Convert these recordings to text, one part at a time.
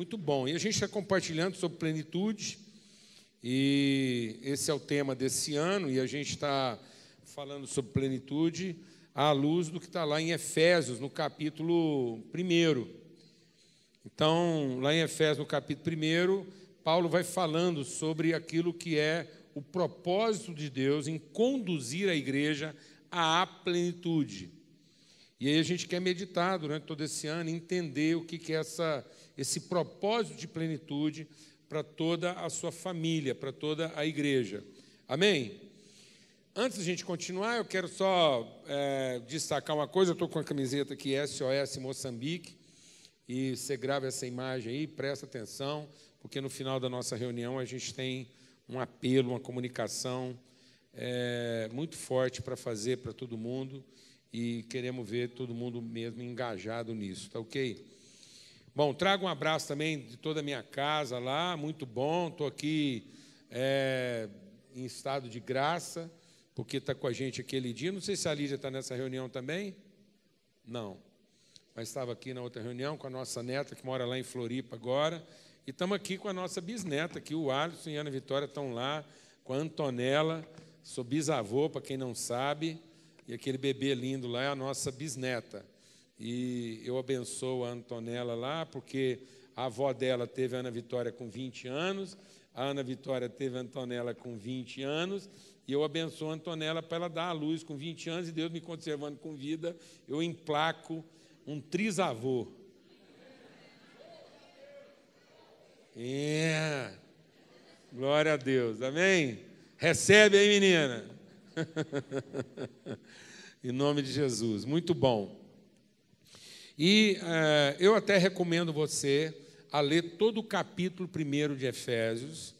Muito bom. E a gente está compartilhando sobre plenitude, e esse é o tema desse ano, e a gente está falando sobre plenitude à luz do que está lá em Efésios, no capítulo 1. Então, lá em Efésios, no capítulo 1, Paulo vai falando sobre aquilo que é o propósito de Deus em conduzir a igreja à plenitude. E aí a gente quer meditar durante todo esse ano, entender o que é esse propósito de plenitude para toda a sua família, para toda a igreja. Amém? Antes de a gente continuar, eu quero só destacar uma coisa. Eu estou com a camiseta aqui, SOS Moçambique, e você grava essa imagem aí, presta atenção, porque no final da nossa reunião a gente tem um apelo, uma comunicação muito forte para fazer para todo mundo, e queremos ver todo mundo mesmo engajado nisso, tá ok? Bom, trago um abraço também de toda a minha casa lá, muito bom, estou aqui em estado de graça, porque está com a gente aquele dia. Não sei se a Lídia está nessa reunião também. Não, mas estava aqui na outra reunião com a nossa neta, que mora lá em Floripa agora, e estamos aqui com a nossa bisneta, aqui o Alisson e a Ana Vitória estão lá, com a Antonella, sou bisavô, para quem não sabe, e aquele bebê lindo lá é a nossa bisneta. E eu abençoo a Antonella lá, porque a avó dela teve a Ana Vitória com 20 anos, a Ana Vitória teve a Antonella com 20 anos, e eu abençoo a Antonella para ela dar a luz com 20 anos, e Deus me conservando com vida, eu emplaco um trisavô. Glória a Deus, amém? Recebe aí, menina. Em nome de Jesus, muito bom. E eu até recomendo você a ler todo o capítulo 1 de Efésios,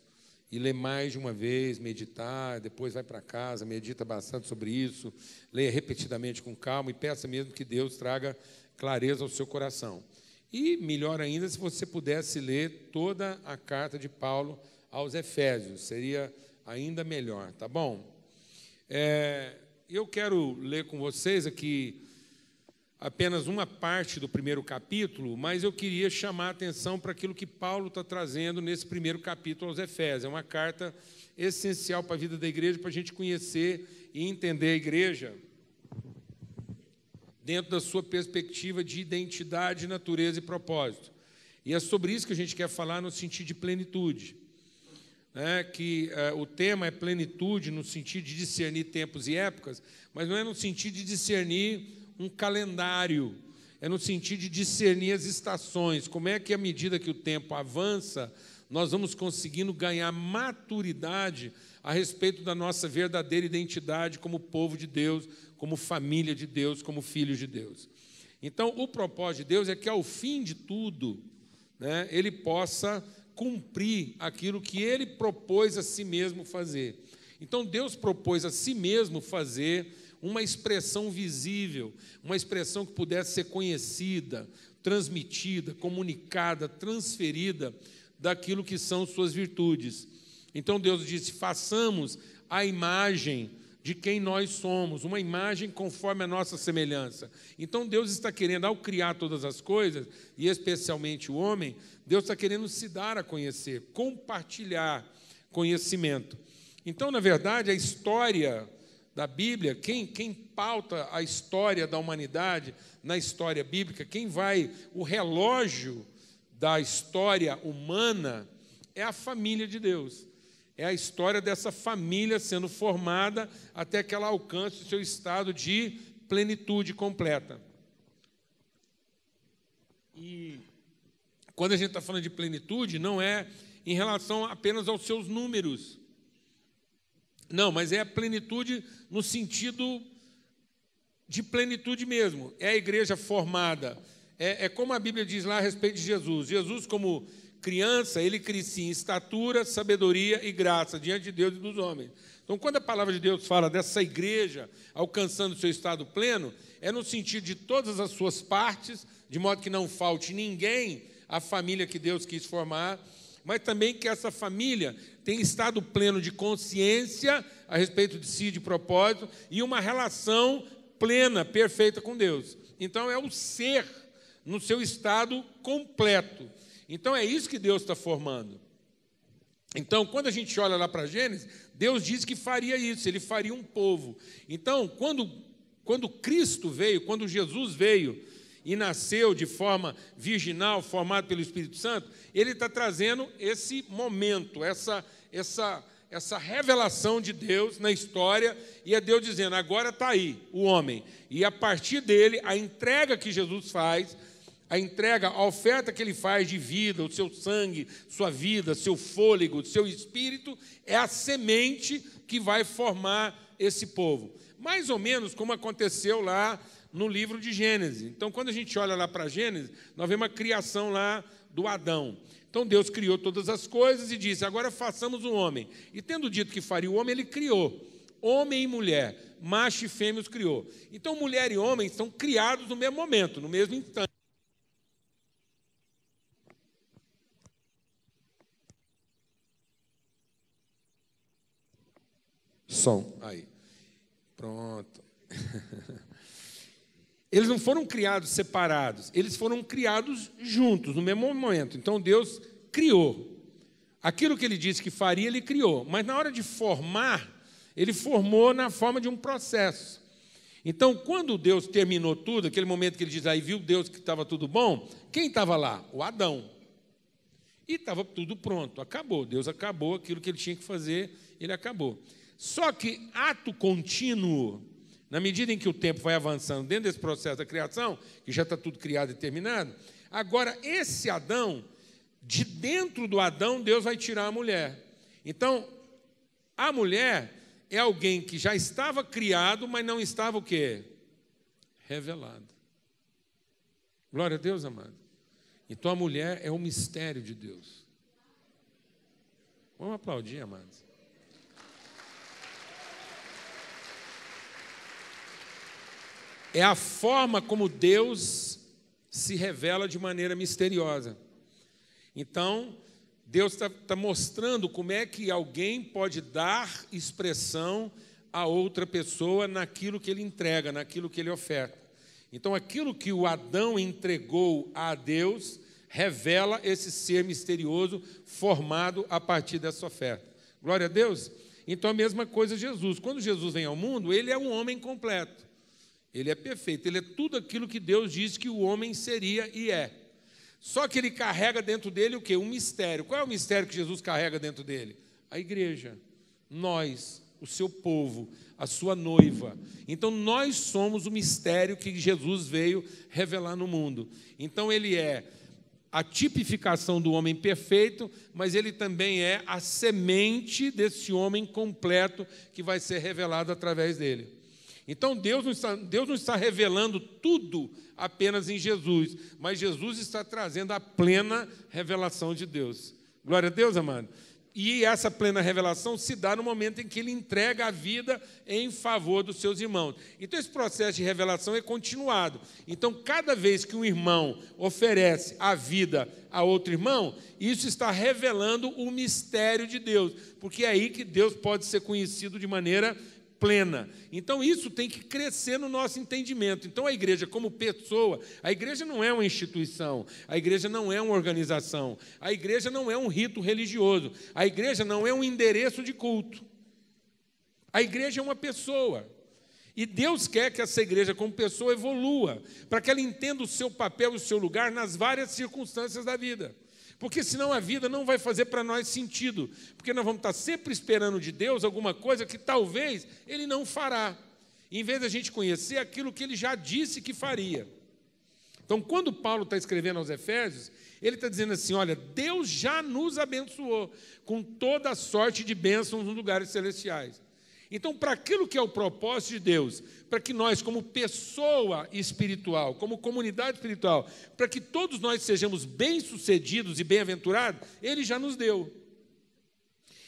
e ler mais de uma vez, meditar, depois vai para casa, medita bastante sobre isso, leia repetidamente com calma e peça mesmo que Deus traga clareza ao seu coração. E melhor ainda se você pudesse ler toda a carta de Paulo aos Efésios, seria ainda melhor, tá bom? Eu quero ler com vocês aqui apenas uma parte do 1º capítulo, mas eu queria chamar a atenção para aquilo que Paulo está trazendo nesse 1º capítulo aos Efésios. É uma carta essencial para a vida da igreja, para a gente conhecer e entender a igreja dentro da sua perspectiva de identidade, natureza e propósito. E é sobre isso que a gente quer falar no sentido de plenitude. O tema é plenitude no sentido de discernir tempos e épocas, mas não é no sentido de discernir um calendário, é no sentido de discernir as estações. Como é que, à medida que o tempo avança, nós vamos conseguindo ganhar maturidade a respeito da nossa verdadeira identidade como povo de Deus, como família de Deus, como filhos de Deus. Então, o propósito de Deus é que, ao fim de tudo, Ele possa cumprir aquilo que Ele propôs a si mesmo fazer. Então, Deus propôs a si mesmo fazer uma expressão visível, uma expressão que pudesse ser conhecida, transmitida, comunicada, transferida daquilo que são suas virtudes. Então Deus disse: façamos a imagem de quem nós somos, uma imagem conforme a nossa semelhança. Então Deus está querendo, ao criar todas as coisas, e especialmente o homem, Deus está querendo se dar a conhecer, compartilhar conhecimento. Então, na verdade, a história da Bíblia, quem pauta a história da humanidade na história bíblica, o relógio da história humana é a família de Deus. É a história dessa família sendo formada até que ela alcance o seu estado de plenitude completa. E quando a gente está falando de plenitude, não é em relação apenas aos seus números. Não, mas é a plenitude no sentido de plenitude mesmo. É a igreja formada. É como a Bíblia diz lá a respeito de Jesus. Jesus, como criança, ele crescia em estatura, sabedoria e graça diante de Deus e dos homens. Então, quando a palavra de Deus fala dessa igreja alcançando o seu estado pleno, é no sentido de todas as suas partes, de modo que não falte ninguém à família que Deus quis formar, mas também que essa família tem estado pleno de consciência a respeito de si, de propósito, e uma relação plena, perfeita com Deus. Então, é o ser no seu estado completo. Então, é isso que Deus está formando. Então, quando a gente olha lá para Gênesis, Deus diz que faria isso, ele faria um povo. Então, quando Cristo veio, quando Jesus veio e nasceu de forma virginal, formado pelo Espírito Santo, ele está trazendo esse momento, essa revelação de Deus na história, e é Deus dizendo, agora está aí o homem. E a partir dele, a entrega que Jesus faz, a oferta que ele faz de vida, o seu sangue, sua vida, seu fôlego, seu espírito, é a semente que vai formar esse povo. Mais ou menos como aconteceu lá no livro de Gênesis. Então, quando a gente olha lá para Gênesis, nós vemos a criação lá do Adão. Então, Deus criou todas as coisas e disse, agora façamos um homem. E tendo dito que faria o homem, ele criou. Homem e mulher, macho e fêmea os criou. Então, mulher e homem são criados no mesmo momento, no mesmo instante. Som, aí. Pronto. Eles não foram criados separados, eles foram criados juntos, no mesmo momento. Então, Deus criou. Aquilo que ele disse que faria, ele criou. Mas na hora de formar, ele formou na forma de um processo. Então, quando Deus terminou tudo, aquele momento que ele diz, aí viu Deus que estava tudo bom, quem estava lá? O Adão. E estava tudo pronto, acabou. Deus acabou aquilo que ele tinha que fazer, ele acabou. Só que ato contínuo, na medida em que o tempo vai avançando dentro desse processo da criação, que já está tudo criado e terminado, agora esse Adão, de dentro do Adão, Deus vai tirar a mulher. Então, a mulher é alguém que já estava criado, mas não estava o quê? Revelado. Glória a Deus, amado. Então, a mulher é um mistério de Deus. Vamos aplaudir, amados. É a forma como Deus se revela de maneira misteriosa. Então, Deus está mostrando como é que alguém pode dar expressão a outra pessoa naquilo que ele entrega, naquilo que ele oferta. Então, aquilo que o Adão entregou a Deus revela esse ser misterioso formado a partir dessa oferta. Glória a Deus. Então, a mesma coisa Jesus. Quando Jesus vem ao mundo, ele é um homem completo. Ele é perfeito, ele é tudo aquilo que Deus disse que o homem seria e é. Só que ele carrega dentro dele o quê? Um mistério. Qual é o mistério que Jesus carrega dentro dele? A igreja, nós, o seu povo, a sua noiva. Então, nós somos o mistério que Jesus veio revelar no mundo. Então, ele é a tipificação do homem perfeito, mas ele também é a semente desse homem completo que vai ser revelado através dele. Então, Deus não está revelando tudo apenas em Jesus, mas Jesus está trazendo a plena revelação de Deus. Glória a Deus, amado. E essa plena revelação se dá no momento em que ele entrega a vida em favor dos seus irmãos. Então, esse processo de revelação é continuado. Então, cada vez que um irmão oferece a vida a outro irmão, isso está revelando o mistério de Deus, porque é aí que Deus pode ser conhecido de maneira plena. Então, isso tem que crescer no nosso entendimento. Então, a igreja como pessoa, a igreja não é uma instituição, a igreja não é uma organização, a igreja não é um rito religioso, a igreja não é um endereço de culto. A igreja é uma pessoa. E Deus quer que essa igreja como pessoa evolua, para que ela entenda o seu papel e o seu lugar nas várias circunstâncias da vida. Porque senão a vida não vai fazer para nós sentido, porque nós vamos estar sempre esperando de Deus alguma coisa que talvez Ele não fará, em vez de a gente conhecer aquilo que Ele já disse que faria. Então, quando Paulo está escrevendo aos Efésios, ele está dizendo assim, olha, Deus já nos abençoou com toda a sorte de bênçãos nos lugares celestiais. Então, para aquilo que é o propósito de Deus, para que nós, como pessoa espiritual, como comunidade espiritual, para que todos nós sejamos bem-sucedidos e bem-aventurados, Ele já nos deu.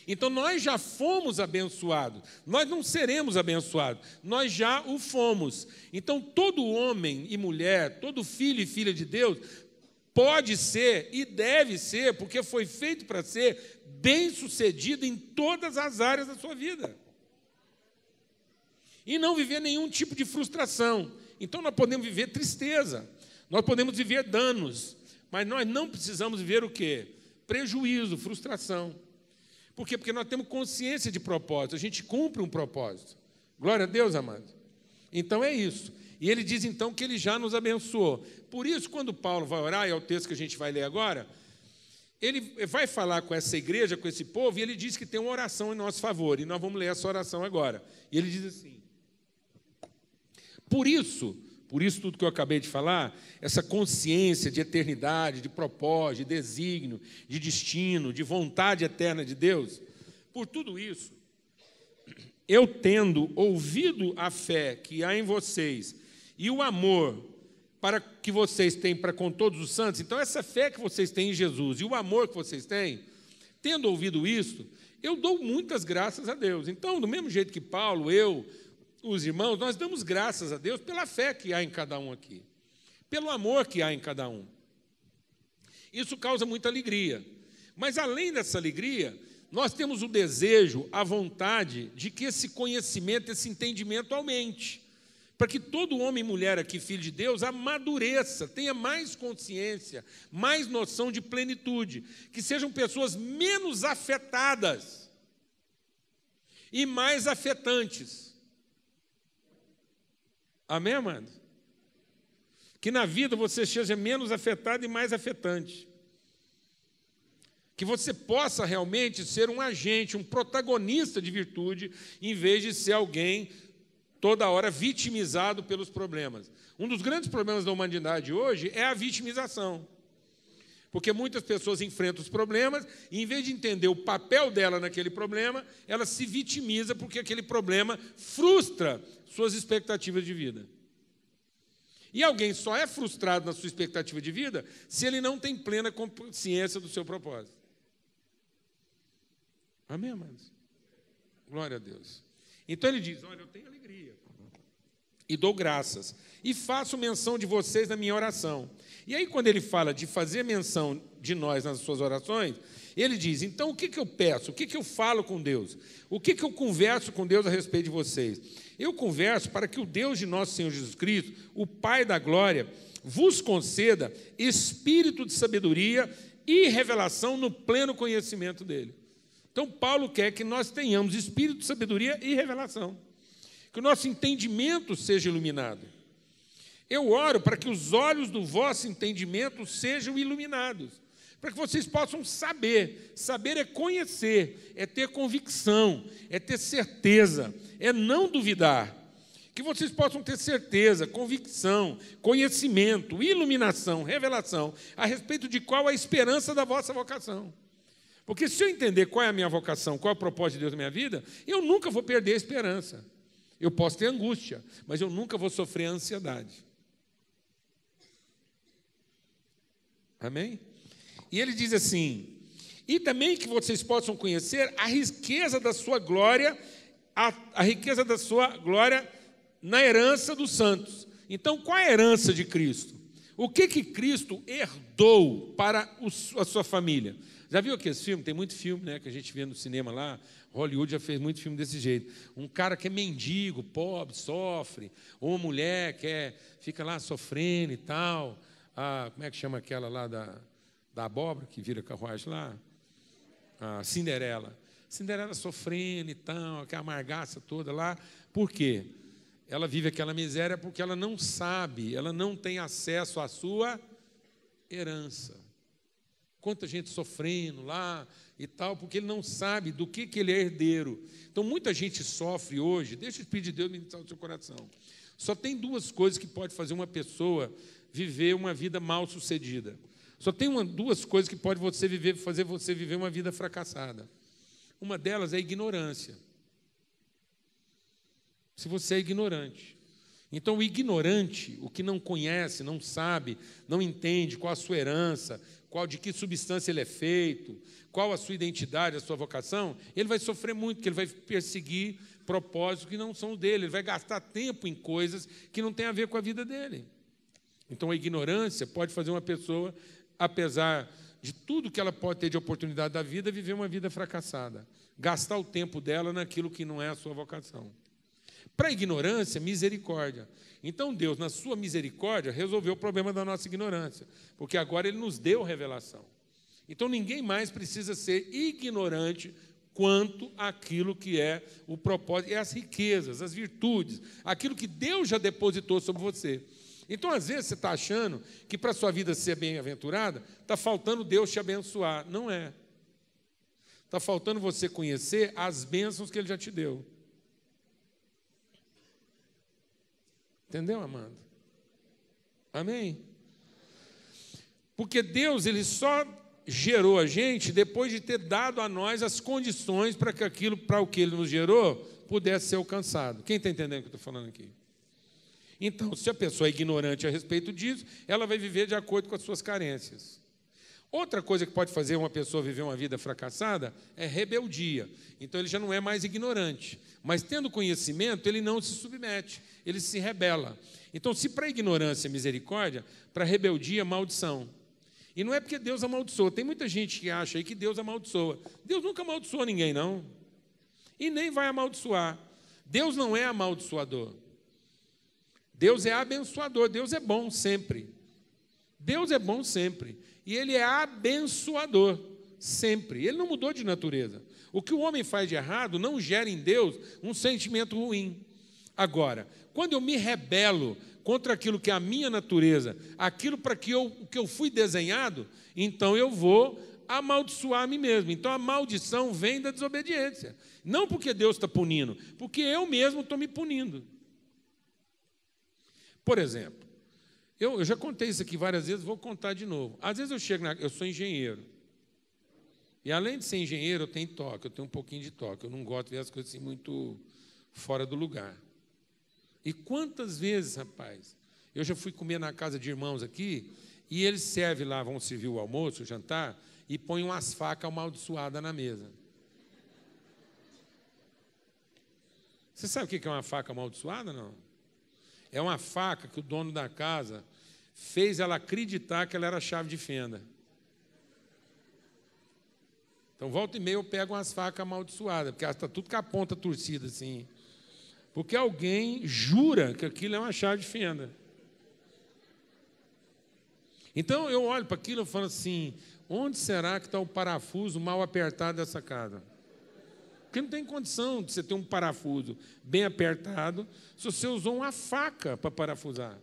Então, nós já fomos abençoados, nós não seremos abençoados, nós já o fomos. Então, todo homem e mulher, todo filho e filha de Deus, pode ser e deve ser, porque foi feito para ser bem-sucedido em todas as áreas da sua vida. E não viver nenhum tipo de frustração. Então, nós podemos viver tristeza, nós podemos viver danos, Mas nós não precisamos viver o quê? Prejuízo, frustração. Por quê? Porque nós temos consciência de propósito, a gente cumpre um propósito. Glória a Deus, amado. Então é isso. E ele diz então que ele já nos abençoou. Por isso, quando Paulo vai orar, e é o texto que a gente vai ler agora, ele vai falar com essa igreja, com esse povo, e ele diz que tem uma oração em nosso favor. E nós vamos ler essa oração agora. E ele diz assim: por isso tudo que eu acabei de falar, essa consciência de eternidade, de propósito, de desígnio, de destino, de vontade eterna de Deus, por tudo isso, eu tendo ouvido a fé que há em vocês e o amor para que vocês têm para com todos os santos, então essa fé que vocês têm em Jesus e o amor que vocês têm, tendo ouvido isso, eu dou muitas graças a Deus. Então, do mesmo jeito que Paulo, eu, os irmãos, nós damos graças a Deus pela fé que há em cada um aqui, pelo amor que há em cada um. Isso causa muita alegria. Mas, além dessa alegria, nós temos o desejo, a vontade de que esse conhecimento, esse entendimento aumente, para que todo homem e mulher aqui, filho de Deus, amadureça, tenha mais consciência, mais noção de plenitude, que sejam pessoas menos afetadas e mais afetantes. Amém, amado? Que na vida você seja menos afetado e mais afetante. Que você possa realmente ser um agente, um protagonista de virtude, em vez de ser alguém toda hora vitimizado pelos problemas. Um dos grandes problemas da humanidade hoje é a vitimização. Porque muitas pessoas enfrentam os problemas e, em vez de entender o papel dela naquele problema, ela se vitimiza porque aquele problema frustra suas expectativas de vida. E alguém só é frustrado na sua expectativa de vida se ele não tem plena consciência do seu propósito. Amém, amados? Glória a Deus. Então ele diz: olha, eu tenho alegria e dou graças e faço menção de vocês na minha oração. E aí, quando ele fala de fazer menção de nós nas suas orações, ele diz: então o que eu peço? O que eu falo com Deus? O que eu converso com Deus a respeito de vocês? Eu converso para que o Deus de nosso Senhor Jesus Cristo, o Pai da glória, vos conceda espírito de sabedoria e revelação no pleno conhecimento dele. Então, Paulo quer que nós tenhamos espírito de sabedoria e revelação, que o nosso entendimento seja iluminado. Eu oro para que os olhos do vosso entendimento sejam iluminados, para que vocês possam saber. Saber é conhecer, é ter convicção, é ter certeza, é não duvidar. Que vocês possam ter certeza, convicção, conhecimento, iluminação, revelação, a respeito de qual é a esperança da vossa vocação. Porque se eu entender qual é a minha vocação, qual é o propósito de Deus na minha vida, eu nunca vou perder a esperança. Eu posso ter angústia, mas eu nunca vou sofrer ansiedade. Amém? E ele diz assim: e também que vocês possam conhecer a riqueza da sua glória, a riqueza da sua glória na herança dos santos. Então, qual é a herança de Cristo? O que Cristo herdou para a sua família? Já viu aqueles filmes? Tem muito filme, né, que a gente vê no cinema lá. Hollywood já fez muito filme desse jeito. Um cara que é mendigo, pobre, sofre. Ou uma mulher que fica lá sofrendo e tal. Como é que chama aquela lá da abóbora, que vira carruagem lá? A Cinderela. Cinderela sofrendo e tal, aquela amargaça toda lá. Por quê? Ela vive aquela miséria porque ela não sabe, ela não tem acesso à sua herança. Quanta gente sofrendo lá e tal, porque ele não sabe do que ele é herdeiro. Então, muita gente sofre hoje. Deixa o Espírito de Deus ministrar no seu coração. Só tem duas coisas que pode fazer uma pessoa viver uma vida mal sucedida. Só tem duas coisas que pode fazer você viver uma vida fracassada. Uma delas é a ignorância. Se você é ignorante. Então, o ignorante, o que não conhece, não sabe, não entende qual a sua herança, de que substância ele é feito, qual a sua identidade, a sua vocação, ele vai sofrer muito, porque ele vai perseguir propósitos que não são dele, ele vai gastar tempo em coisas que não têm a ver com a vida dele. Então, a ignorância pode fazer uma pessoa, apesar de tudo que ela pode ter de oportunidade da vida, viver uma vida fracassada, gastar o tempo dela naquilo que não é a sua vocação. Para a ignorância, misericórdia. Então Deus, na sua misericórdia, resolveu o problema da nossa ignorância, porque agora Ele nos deu revelação. Então ninguém mais precisa ser ignorante quanto àquilo que é o propósito, e as riquezas, as virtudes, aquilo que Deus já depositou sobre você. Então, às vezes, você está achando que para a sua vida ser bem-aventurada, está faltando Deus te abençoar. Não é. Está faltando você conhecer as bênçãos que Ele já te deu. Entendeu, amado? Amém? Porque Deus, Ele só gerou a gente depois de ter dado a nós as condições para que aquilo para o que Ele nos gerou pudesse ser alcançado. Quem está entendendo o que eu estou falando aqui? Então, se a pessoa é ignorante a respeito disso, ela vai viver de acordo com as suas carências. Outra coisa que pode fazer uma pessoa viver uma vida fracassada é rebeldia. Então, ele já não é mais ignorante. Mas, tendo conhecimento, ele não se submete, ele se rebela. Então, se para a ignorância é misericórdia, para a rebeldia é maldição. E não é porque Deus amaldiçoa. Tem muita gente que acha aí que Deus amaldiçoa. Deus nunca amaldiçoou ninguém, não. E nem vai amaldiçoar. Deus não é amaldiçoador. Deus é abençoador, Deus é bom sempre. Deus é bom sempre. E Ele é abençoador sempre. Ele não mudou de natureza. O que o homem faz de errado não gera em Deus um sentimento ruim. Agora, quando eu me rebelo contra aquilo que é a minha natureza, aquilo para que eu fui desenhado, então eu vou amaldiçoar a mim mesmo. Então a maldição vem da desobediência. Não porque Deus está punindo, porque eu mesmo estou me punindo. Por exemplo, eu já contei isso aqui várias vezes, vou contar de novo. Às vezes eu sou engenheiro. E além de ser engenheiro, eu tenho toque, eu tenho um pouquinho de toque. Eu não gosto de ver as coisas assim muito fora do lugar. E quantas vezes, rapaz, eu já fui comer na casa de irmãos aqui, e eles servem lá, vão servir o almoço, o jantar, e põem umas facas amaldiçoadas na mesa. Você sabe o que é uma faca amaldiçoada, não? É uma faca que o dono da casa fez ela acreditar que ela era chave de fenda. Então, volta e meia eu pego umas facas amaldiçoadas, porque elas estão tudo com a ponta torcida assim. Porque alguém jura que aquilo é uma chave de fenda. Então, eu olho para aquilo e falo assim, onde será que está o parafuso mal apertado dessa casa? Porque não tem condição de você ter um parafuso bem apertado se você usou uma faca para parafusar.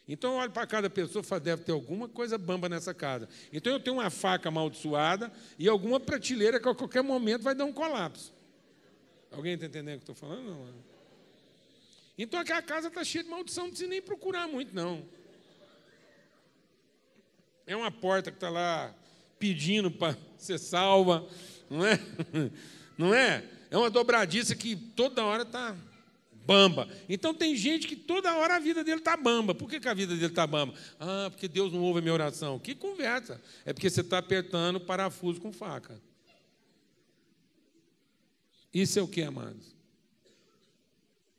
Então eu olho para cada pessoa e falo, deve ter alguma coisa bamba nessa casa. Então eu tenho uma faca amaldiçoada e alguma prateleira que a qualquer momento vai dar um colapso. Alguém está entendendo o que eu estou falando? Não. Então aquela casa está cheia de maldição, não precisa nem procurar muito, não. É uma porta que está lá pedindo para ser salva, não é? Não é? É uma dobradiça que toda hora está bamba. Então tem gente que toda hora a vida dele está bamba. Por que a vida dele está bamba? Ah, porque Deus não ouve a minha oração. Que conversa? É porque você está apertando o parafuso com faca. Isso é o que, amados?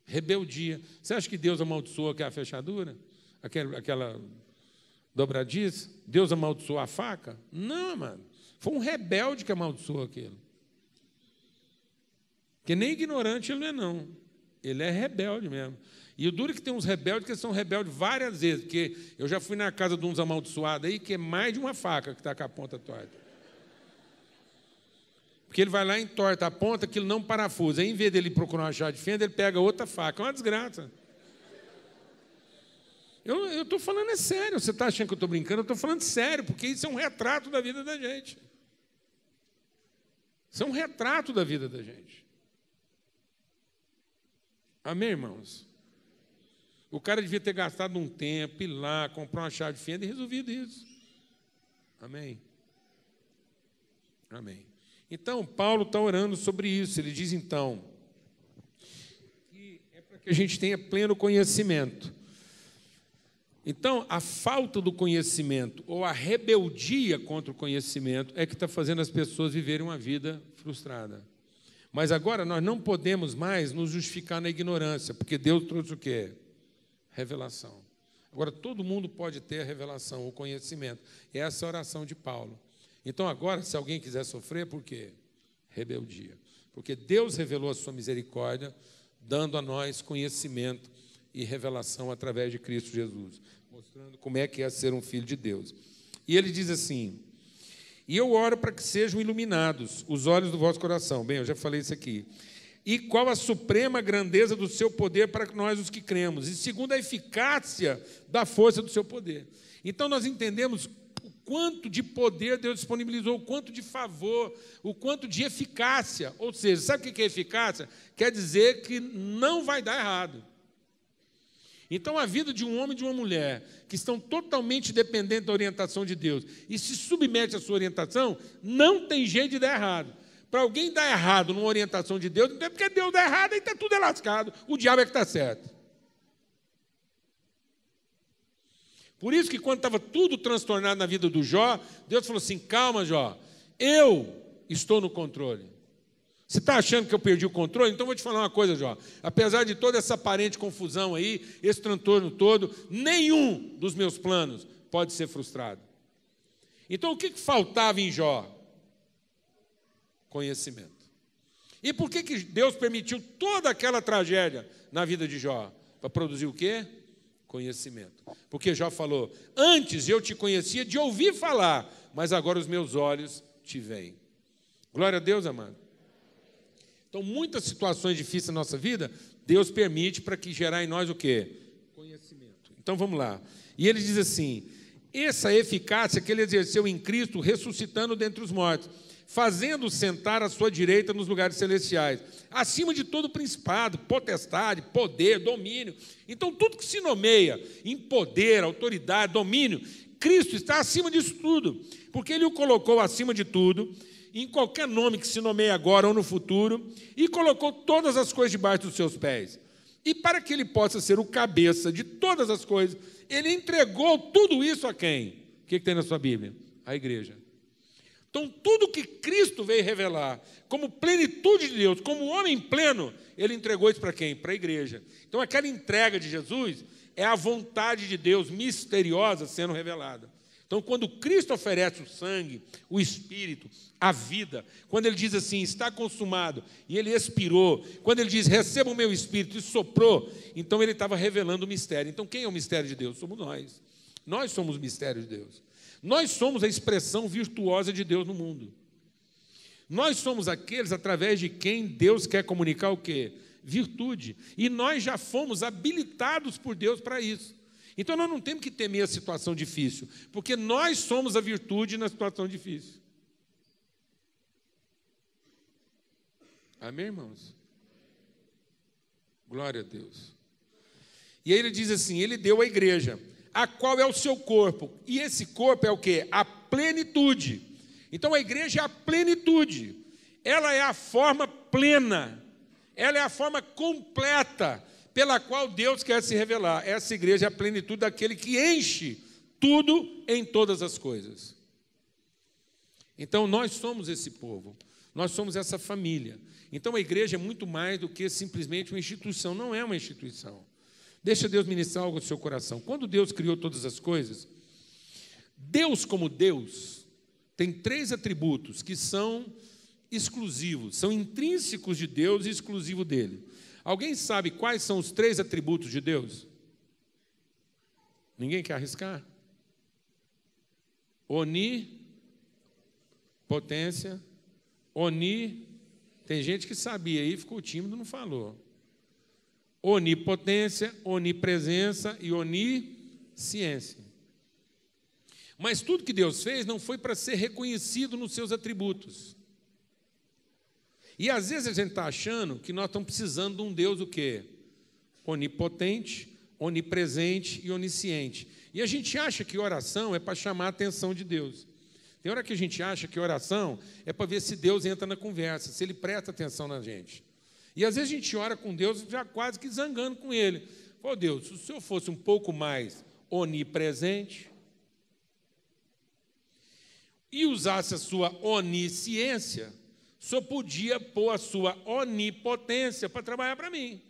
Rebeldia. Você acha que Deus amaldiçoou aquela fechadura? Aquela dobradiça? Deus amaldiçoou a faca? Não, amado. Foi um rebelde que amaldiçoou aquilo. Porque nem ignorante ele não é, não. Ele é rebelde mesmo. E o duro é que tem uns rebeldes que são rebeldes várias vezes, porque eu já fui na casa de uns amaldiçoados aí, que é mais de uma faca que está com a ponta torta. Porque ele vai lá e entorta a ponta, que ele não parafusa. Aí, em vez dele procurar uma chave de fenda, ele pega outra faca. É uma desgraça. Eu estou falando é sério. Você está achando que eu estou brincando? Eu estou falando sério, porque isso é um retrato da vida da gente. Isso é um retrato da vida da gente. Amém, irmãos? O cara devia ter gastado um tempo, ir lá, comprar uma chave de fenda e resolvido isso. Amém? Amém. Então, Paulo está orando sobre isso. Ele diz, então, que é para que a gente tenha pleno conhecimento. Então, a falta do conhecimento ou a rebeldia contra o conhecimento é que está fazendo as pessoas viverem uma vida frustrada. Mas agora nós não podemos mais nos justificar na ignorância, porque Deus trouxe o quê? Revelação. Agora, todo mundo pode ter a revelação, o conhecimento. E essa é a oração de Paulo. Então, agora, se alguém quiser sofrer, por quê? Rebeldia. Porque Deus revelou a sua misericórdia, dando a nós conhecimento e revelação através de Cristo Jesus, mostrando como é que é ser um filho de Deus. E ele diz assim: e eu oro para que sejam iluminados os olhos do vosso coração. Bem, eu já falei isso aqui. E qual a suprema grandeza do seu poder para nós os que cremos, e segundo a eficácia da força do seu poder. Então nós entendemos o quanto de poder Deus disponibilizou, o quanto de favor, o quanto de eficácia. Ou seja, sabe o que é eficácia? Quer dizer que não vai dar errado. Então a vida de um homem e de uma mulher que estão totalmente dependentes da orientação de Deus e se submete à sua orientação, não tem jeito de dar errado. Para alguém dar errado numa orientação de Deus, não é porque Deus dá errado, aí está tudo lascado, o diabo é que está certo. Por isso que quando estava tudo transtornado na vida do Jó, Deus falou assim: calma, Jó, eu estou no controle. Você está achando que eu perdi o controle? Então vou te falar uma coisa, Jó. Apesar de toda essa aparente confusão aí, esse transtorno todo, nenhum dos meus planos pode ser frustrado. Então o que faltava em Jó? Conhecimento. E por que Deus permitiu toda aquela tragédia na vida de Jó? Para produzir o quê? Conhecimento. Porque Jó falou: antes eu te conhecia de ouvir falar, mas agora os meus olhos te veem. Glória a Deus, amado. Então, muitas situações difíceis na nossa vida, Deus permite para que gerar em nós o quê? Conhecimento. Então, vamos lá. E ele diz assim: essa eficácia que ele exerceu em Cristo, ressuscitando dentre os mortos, fazendo sentar à sua direita nos lugares celestiais, acima de todo principado, potestade, poder, domínio. Então, tudo que se nomeia em poder, autoridade, domínio, Cristo está acima disso tudo, porque Ele o colocou acima de tudo, em qualquer nome que se nomeie agora ou no futuro, e colocou todas as coisas debaixo dos seus pés. E para que Ele possa ser o cabeça de todas as coisas, Ele entregou tudo isso a quem? O que tem na sua Bíblia? A igreja. Então, tudo que Cristo veio revelar, como plenitude de Deus, como homem pleno, Ele entregou isso para quem? Para a igreja. Então, aquela entrega de Jesus é a vontade de Deus misteriosa sendo revelada. Então, quando Cristo oferece o sangue, o Espírito, a vida, quando Ele diz assim: está consumado, e Ele expirou, quando Ele diz: receba o meu Espírito, e soprou, então Ele estava revelando o mistério. Então, quem é o mistério de Deus? Somos nós. Nós somos o mistério de Deus. Nós somos a expressão virtuosa de Deus no mundo. Nós somos aqueles através de quem Deus quer comunicar o quê? Virtude. E nós já fomos habilitados por Deus para isso. Então nós não temos que temer a situação difícil, porque nós somos a virtude na situação difícil. Amém, irmãos? Glória a Deus. E aí ele diz assim: Ele deu à igreja, a qual é o seu corpo. E esse corpo é o quê? A plenitude. Então a igreja é a plenitude. Ela é a forma plena. Ela é a forma completa pela qual Deus quer se revelar. Essa igreja é a plenitude daquele que enche tudo em todas as coisas. Então nós somos esse povo. Nós somos essa família. Então a igreja é muito mais do que simplesmente uma instituição. Não é uma instituição. Deixa Deus ministrar algo no seu coração. Quando Deus criou todas as coisas, Deus como Deus tem 3 atributos que são exclusivos, são intrínsecos de Deus e exclusivos dele. Alguém sabe quais são os 3 atributos de Deus? Ninguém quer arriscar? Onipotência, tem gente que sabia aí, ficou tímido, não falou. Onipotência, onipresença e onisciência. Mas tudo que Deus fez não foi para ser reconhecido nos seus atributos. E às vezes a gente está achando que nós estamos precisando de um Deus o quê? Onipotente, onipresente e onisciente. E a gente acha que oração é para chamar a atenção de Deus. Tem hora que a gente acha que oração é para ver se Deus entra na conversa, se Ele presta atenção na gente. E às vezes a gente ora com Deus já quase que zangando com Ele. Ô Deus, se o Senhor fosse um pouco mais onipresente e usasse a sua onisciência, o Senhor podia pôr a sua onipotência para trabalhar para mim.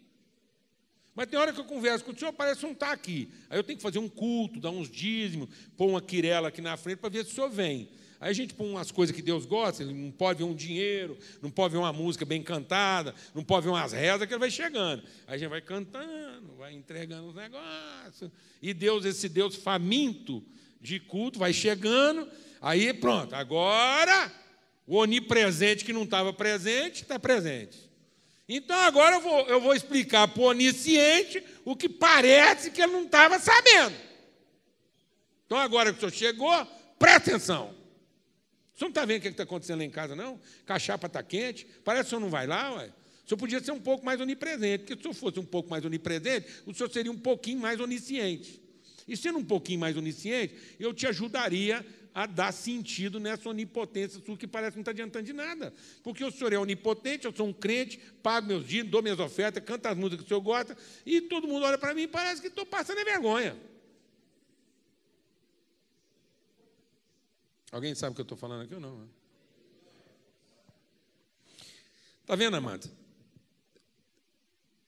Mas tem hora que eu converso com o Senhor, parece que não está aqui. Aí eu tenho que fazer um culto, dar uns dízimos, pôr uma quirela aqui na frente para ver se o Senhor vem. Aí a gente põe umas coisas que Deus gosta, ele não pode ver um dinheiro, não pode ver uma música bem cantada, não pode ver umas rezas, que ele vai chegando. Aí a gente vai cantando, vai entregando os negócios. E Deus, esse Deus faminto de culto, vai chegando, aí pronto, agora o onipresente que não estava presente, está presente. Então agora eu vou explicar para o onisciente o que parece que ele não estava sabendo. Então agora que o senhor chegou, presta atenção. O senhor não está vendo o que está acontecendo lá em casa, não? Que a chapa está quente, parece que o senhor não vai lá, ué. O senhor podia ser um pouco mais onipresente, porque se o senhor fosse um pouco mais onipresente, o senhor seria um pouquinho mais onisciente. E sendo um pouquinho mais onisciente, eu te ajudaria a dar sentido nessa onipotência sua que parece que não está adiantando de nada. Porque o senhor é onipotente, eu sou um crente, pago meus dízimos, dou minhas ofertas, canto as músicas que o senhor gosta, e todo mundo olha para mim e parece que estou passando vergonha. Alguém sabe o que eu estou falando aqui ou não? Está vendo, amado?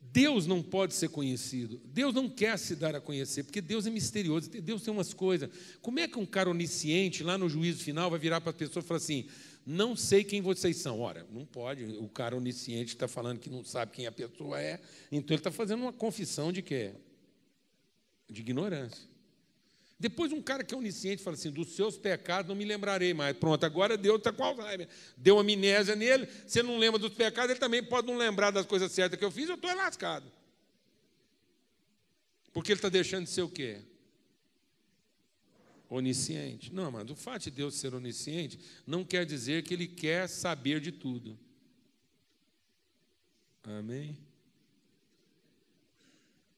Deus não pode ser conhecido. Deus não quer se dar a conhecer, porque Deus é misterioso. Deus tem umas coisas. Como é que um cara onisciente, lá no juízo final, vai virar para as pessoas e falar assim, não sei quem vocês são? Ora, não pode. O cara onisciente está falando que não sabe quem a pessoa é, então ele está fazendo uma confissão de quê? De ignorância. Depois um cara que é onisciente fala assim, dos seus pecados não me lembrarei mais. Pronto, agora Deus está com Alzheimer. Deu amnésia nele, se ele não lembra dos pecados, ele também pode não lembrar das coisas certas que eu fiz, eu estou lascado. Porque ele está deixando de ser o quê? Onisciente. Não, mas o fato de Deus ser onisciente não quer dizer que ele quer saber de tudo. Amém?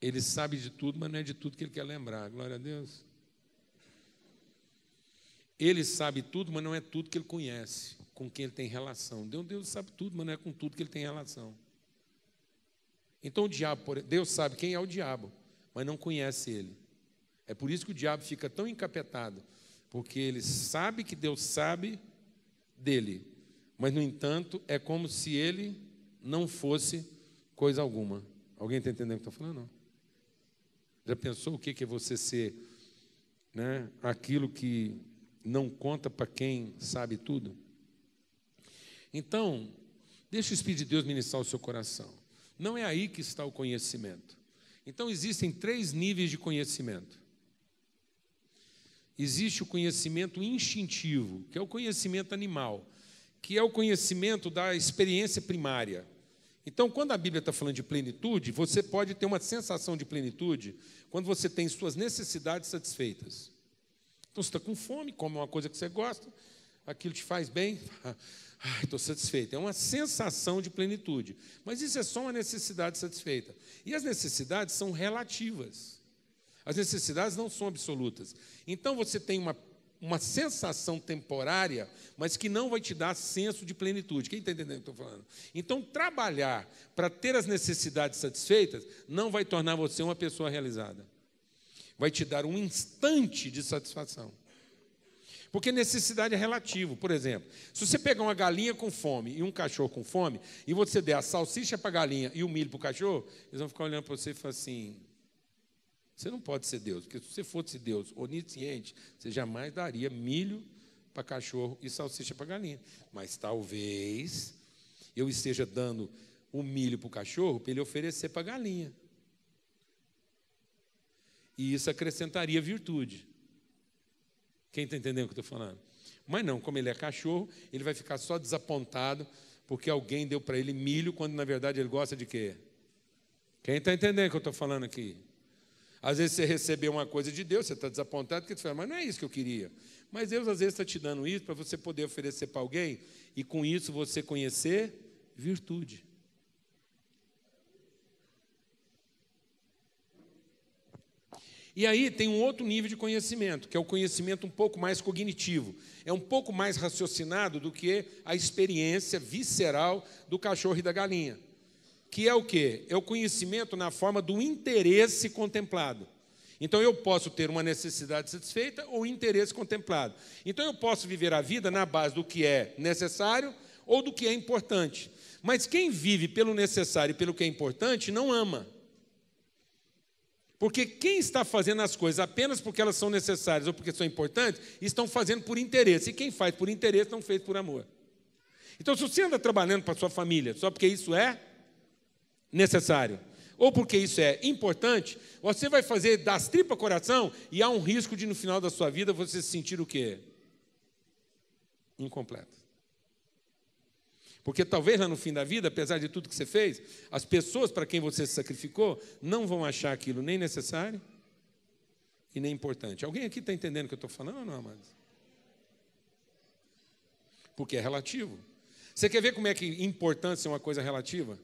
Ele sabe de tudo, mas não é de tudo que ele quer lembrar. Glória a Deus. Ele sabe tudo, mas não é tudo que ele conhece, com quem ele tem relação. Deus sabe tudo, mas não é com tudo que ele tem relação. Então o diabo, Deus sabe quem é o diabo, mas não conhece ele. É por isso que o diabo fica tão encapetado, porque ele sabe que Deus sabe dele, mas, no entanto, é como se ele não fosse coisa alguma. Alguém está entendendo o que eu estou falando? Não. Já pensou o que é você ser, né, aquilo que não conta para quem sabe tudo? Então, deixa o Espírito de Deus ministrar o seu coração. Não é aí que está o conhecimento. Então, existem 3 níveis de conhecimento. Existe o conhecimento instintivo, que é o conhecimento animal, que é o conhecimento da experiência primária. Então, quando a Bíblia está falando de plenitude, você pode ter uma sensação de plenitude quando você tem suas necessidades satisfeitas. Então, você está com fome, come uma coisa que você gosta, aquilo te faz bem, estou satisfeito. É uma sensação de plenitude. Mas isso é só uma necessidade satisfeita. E as necessidades são relativas. As necessidades não são absolutas. Então, você tem uma sensação temporária, mas que não vai te dar senso de plenitude. Quem está entendendo o que eu estou falando? Então, trabalhar para ter as necessidades satisfeitas não vai tornar você uma pessoa realizada. Vai te dar um instante de satisfação. Porque necessidade é relativo. Por exemplo, se você pegar uma galinha com fome e um cachorro com fome, e você der a salsicha para a galinha e o milho para o cachorro, eles vão ficar olhando para você e falar assim, você não pode ser Deus, porque se você fosse Deus onisciente, você jamais daria milho para cachorro e salsicha para galinha. Mas talvez eu esteja dando o milho para o cachorro para ele oferecer para a galinha. E isso acrescentaria virtude. Quem está entendendo o que eu estou falando? Mas não, como ele é cachorro, ele vai ficar só desapontado porque alguém deu para ele milho, quando na verdade ele gosta de quê? Quem está entendendo o que eu estou falando aqui? Às vezes você recebeu uma coisa de Deus, você está desapontado, porque você fala, mas não é isso que eu queria. Mas Deus às vezes está te dando isso para você poder oferecer para alguém e com isso você conhecer virtude. E aí tem um outro nível de conhecimento, que é o conhecimento um pouco mais cognitivo. É um pouco mais raciocinado do que a experiência visceral do cachorro e da galinha. Que é o quê? É o conhecimento na forma do interesse contemplado. Então, eu posso ter uma necessidade satisfeita ou interesse contemplado. Então, eu posso viver a vida na base do que é necessário ou do que é importante. Mas quem vive pelo necessário e pelo que é importante não ama. Porque quem está fazendo as coisas apenas porque elas são necessárias ou porque são importantes, estão fazendo por interesse. E quem faz por interesse não fez por amor. Então, se você anda trabalhando para a sua família só porque isso é necessário, ou porque isso é importante, você vai fazer das tripas coração e há um risco de, no final da sua vida, você se sentir o quê? Incompleto. Porque talvez lá no fim da vida, apesar de tudo que você fez, as pessoas para quem você se sacrificou não vão achar aquilo nem necessário e nem importante. Alguém aqui está entendendo o que eu estou falando ou não, amados? Porque é relativo. Você quer ver como é que importância é uma coisa relativa?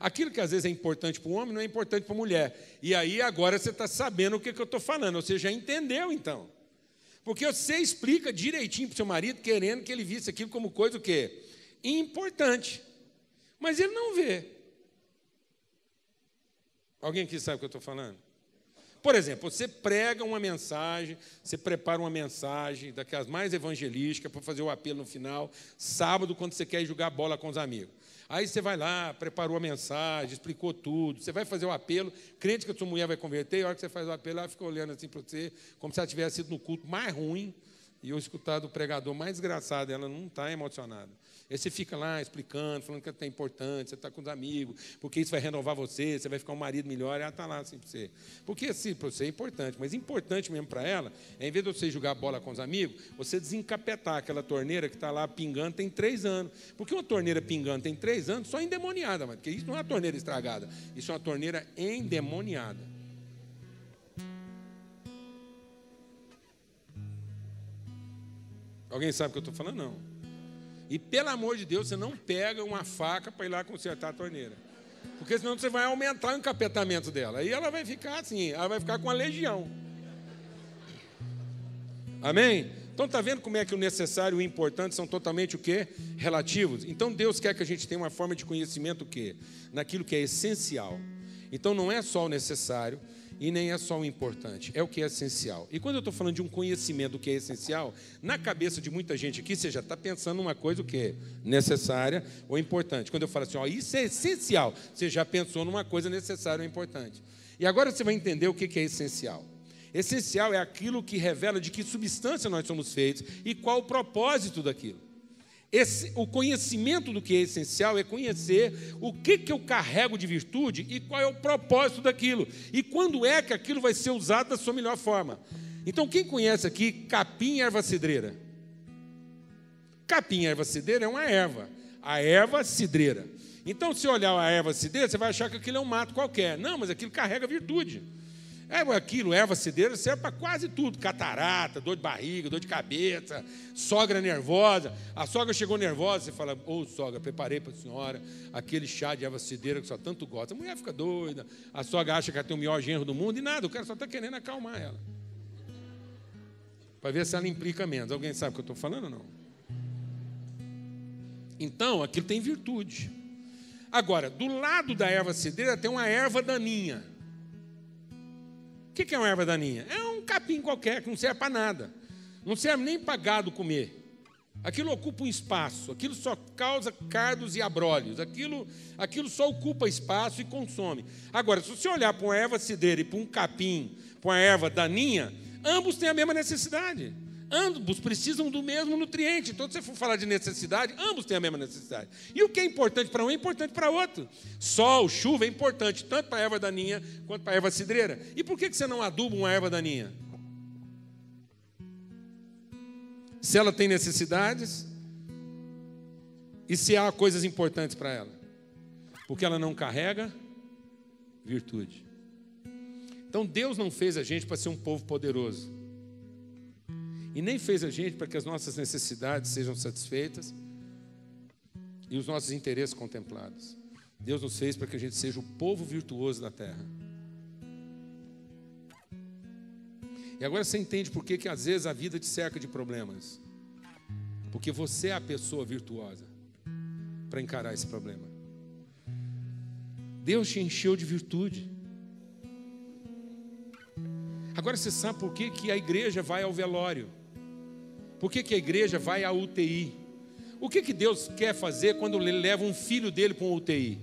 Aquilo que às vezes é importante para o homem não é importante para a mulher. E aí agora você está sabendo o que eu estou falando. Você já entendeu então. Porque você explica direitinho para o seu marido, querendo que ele visse aquilo como coisa o quê? Importante. Mas ele não vê. Alguém aqui sabe o que eu estou falando? Por exemplo, você prega uma mensagem, você prepara uma mensagem daquelas mais evangelísticas para fazer o apelo no final, sábado, quando você quer ir jogar bola com os amigos. Aí você vai lá, preparou a mensagem, explicou tudo, você vai fazer o apelo, crente que a sua mulher vai converter, e a hora que você faz o apelo, ela fica olhando assim para você, como se ela tivesse sido no culto mais ruim, e eu escutar do pregador mais desgraçado, ela não está emocionada. Aí você fica lá explicando, falando que é importante, você está com os amigos, porque isso vai renovar você, você vai ficar um marido melhor, e ela está lá assim para você. Porque assim, para você é importante, mas importante mesmo para ela, é, em vez de você jogar bola com os amigos, você desencapetar aquela torneira que está lá pingando tem 3 anos. Porque uma torneira pingando tem 3 anos, só endemoniada, porque isso não é uma torneira estragada, isso é uma torneira endemoniada. Alguém sabe o que eu estou falando? Não. E, pelo amor de Deus, você não pega uma faca para ir lá consertar a torneira. Porque senão você vai aumentar o encapetamento dela. Aí ela vai ficar assim, ela vai ficar com a legião. Amém? Então, está vendo como é que o necessário e o importante são totalmente o quê? Relativos. Então, Deus quer que a gente tenha uma forma de conhecimento o quê? Naquilo que é essencial. Então, não é só o necessário, e nem é só o importante, é o que é essencial. E quando eu estou falando de um conhecimento do que é essencial, na cabeça de muita gente aqui, você já está pensando numa coisa o que é necessária ou importante. Quando eu falo assim, ó, isso é essencial, você já pensou numa coisa necessária ou importante. E agora você vai entender o que é essencial. Essencial é aquilo que revela de que substância nós somos feitos e qual o propósito daquilo. O conhecimento do que é essencial é conhecer o que eu carrego de virtude e qual é o propósito daquilo. E quando é que aquilo vai ser usado da sua melhor forma. Então, quem conhece aqui capim e erva cidreira? Capim e erva cidreira é uma erva. A erva cidreira. Então, se olhar a erva cidreira, você vai achar que aquilo é um mato qualquer. Não, mas aquilo carrega virtude. Erva cidreira serve para quase tudo. Catarata, dor de barriga, dor de cabeça, sogra nervosa. A sogra chegou nervosa, você fala, ô sogra, preparei para a senhora aquele chá de erva cidreira que só tanto gosta. A mulher fica doida, a sogra acha que ela tem o melhor genro do mundo e nada, o cara só está querendo acalmar ela. Para ver se ela implica menos. Alguém sabe o que eu estou falando ou não? Então, aquilo tem virtude. Agora, do lado da erva cidreira tem uma erva daninha. O que é uma erva daninha? É um capim qualquer, que não serve para nada. Não serve nem para gado comer. Aquilo ocupa um espaço, aquilo só causa cardos e abrolhos. Aquilo só ocupa espaço e consome. Agora, se você olhar para uma erva cidreira e para um capim, para uma erva daninha, ambos têm a mesma necessidade. Ambos precisam do mesmo nutriente. Então, se você for falar de necessidade, ambos têm a mesma necessidade. E o que é importante para um é importante para outro. Sol, chuva é importante tanto para a erva daninha quanto para a erva cidreira. E por que você não aduba uma erva daninha? Se ela tem necessidades e se há coisas importantes para ela. Porque ela não carrega virtude. Então, Deus não fez a gente para ser um povo poderoso. E nem fez a gente para que as nossas necessidades sejam satisfeitas e os nossos interesses contemplados. Deus nos fez para que a gente seja o povo virtuoso da terra. E agora você entende por que às vezes a vida te cerca de problemas. Porque você é a pessoa virtuosa para encarar esse problema. Deus te encheu de virtude. Agora você sabe por que a igreja vai ao velório. Por que a igreja vai à UTI? O que Deus quer fazer quando ele leva um filho dele para uma UTI?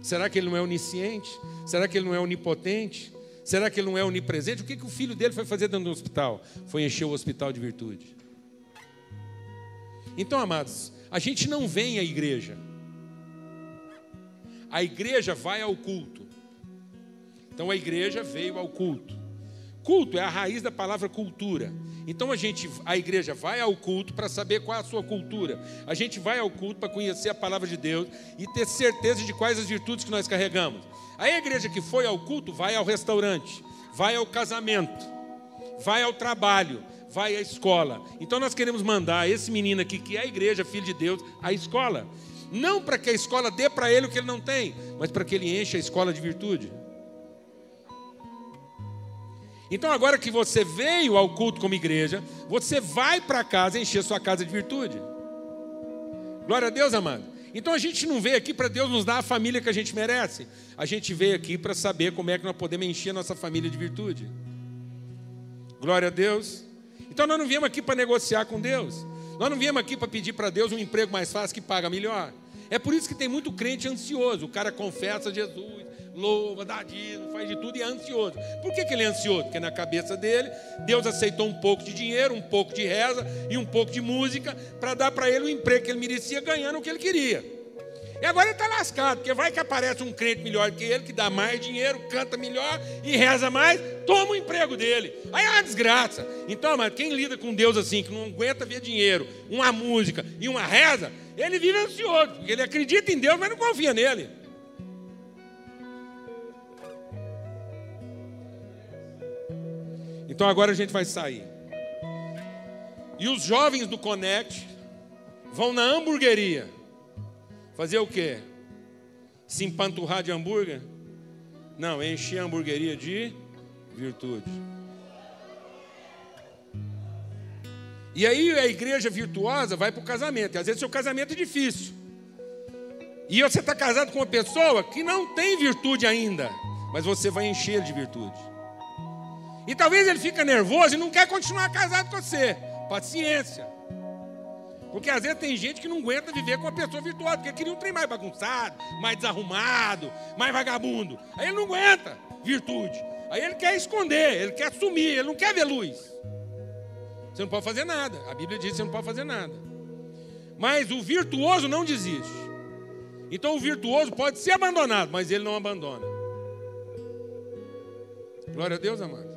Será que ele não é onisciente? Será que ele não é onipotente? Será que ele não é onipresente? O que o filho dele foi fazer dentro do hospital? Foi encher o hospital de virtude. Então, amados, a gente não vem à igreja. A igreja vai ao culto. Então a igreja veio ao culto. Culto é a raiz da palavra cultura. Então a igreja vai ao culto para saber qual é a sua cultura. A gente vai ao culto para conhecer a palavra de Deus e ter certeza de quais as virtudes que nós carregamos. A igreja que foi ao culto vai ao restaurante, vai ao casamento, vai ao trabalho, vai à escola. Então nós queremos mandar esse menino aqui, que é a igreja, filho de Deus, à escola. Não para que a escola dê para ele o que ele não tem, mas para que ele encha a escola de virtude. Então agora que você veio ao culto como igreja, você vai para casa encher sua casa de virtude. Glória a Deus, amado. Então a gente não veio aqui para Deus nos dar a família que a gente merece. A gente veio aqui para saber como é que nós podemos encher a nossa família de virtude. Glória a Deus. Então nós não viemos aqui para negociar com Deus. Nós não viemos aqui para pedir para Deus um emprego mais fácil que paga melhor. É por isso que tem muito crente ansioso. O cara confessa Jesus, louva, dá dízimo, faz de tudo e é ansioso. Por que ele é ansioso? Porque na cabeça dele, Deus aceitou um pouco de dinheiro, um pouco de reza e um pouco de música para dar para ele o emprego que ele merecia, ganhando o que ele queria. E agora ele está lascado, porque vai que aparece um crente melhor que ele, que dá mais dinheiro, canta melhor e reza mais, toma o emprego dele. Aí é uma desgraça. Então, mas quem lida com Deus assim, que não aguenta ver dinheiro, uma música e uma reza, ele vive ansioso, porque ele acredita em Deus, mas não confia nele. Então agora a gente vai sair. E os jovens do Connect vão na hamburgueria. Fazer o quê? Se empanturrar de hambúrguer? Não, encher a hamburgueria de virtude. E aí a igreja virtuosa vai para o casamento. E às vezes seu casamento é difícil. E você está casado com uma pessoa que não tem virtude ainda. Mas você vai encher ele de virtude. E talvez ele fique nervoso e não quer continuar casado com você. Paciência. Porque às vezes tem gente que não aguenta viver com uma pessoa virtuosa, porque queria um trem mais bagunçado, mais desarrumado, mais vagabundo. Aí ele não aguenta virtude. Aí ele quer esconder, ele quer sumir, ele não quer ver luz. Você não pode fazer nada. A Bíblia diz que você não pode fazer nada. Mas o virtuoso não desiste. Então o virtuoso pode ser abandonado, mas ele não abandona. Glória a Deus, amado.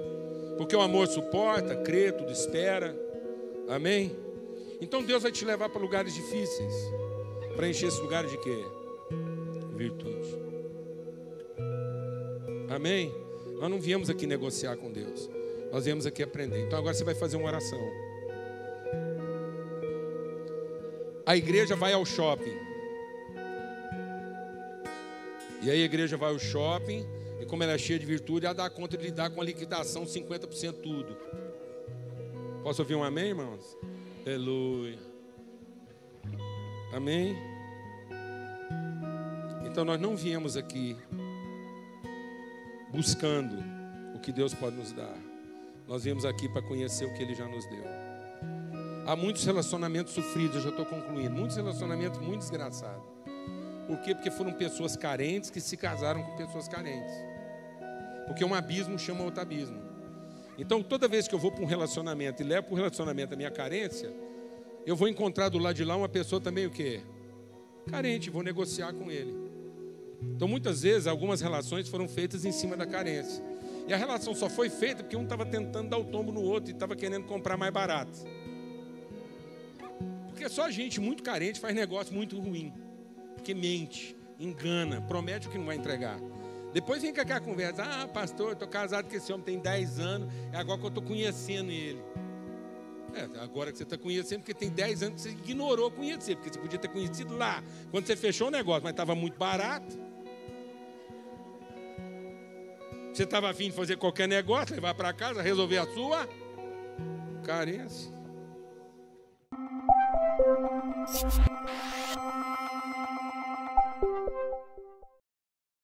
Porque o amor suporta, crê, tudo espera. Amém? Então Deus vai te levar para lugares difíceis. Para encher esse lugar de quê? Virtude. Amém? Nós não viemos aqui negociar com Deus. Nós viemos aqui aprender. Então agora você vai fazer uma oração. A igreja vai ao shopping. E aí a igreja vai ao shopping. E como ela é cheia de virtude, ela dá conta de lidar com a liquidação 50% tudo. Posso ouvir um amém, irmãos? Aleluia. Amém? Então nós não viemos aqui buscando o que Deus pode nos dar. Nós viemos aqui para conhecer o que Ele já nos deu. Há muitos relacionamentos sofridos, eu já estou concluindo. Muitos relacionamentos muito desgraçados. Por quê? Porque foram pessoas carentes que se casaram com pessoas carentes. Porque um abismo chama outro abismo. Então, toda vez que eu vou para um relacionamento e levo para o relacionamento a minha carência, eu vou encontrar do lado de lá uma pessoa também o quê? Carente, vou negociar com ele. Então, muitas vezes, algumas relações foram feitas em cima da carência. E a relação só foi feita porque um estava tentando dar o tombo no outro e estava querendo comprar mais barato. Porque só gente muito carente faz negócio muito ruim. Porque mente, engana, promete o que não vai entregar. Depois vem com aquela conversa, pastor, estou casado com esse homem tem 10 anos, é agora que eu estou conhecendo ele. Agora que você está conhecendo, porque tem 10 anos que você ignorou conhecer, porque você podia ter conhecido lá, quando você fechou o negócio, mas estava muito barato. Você estava afim de fazer qualquer negócio, levar para casa, resolver a sua carência.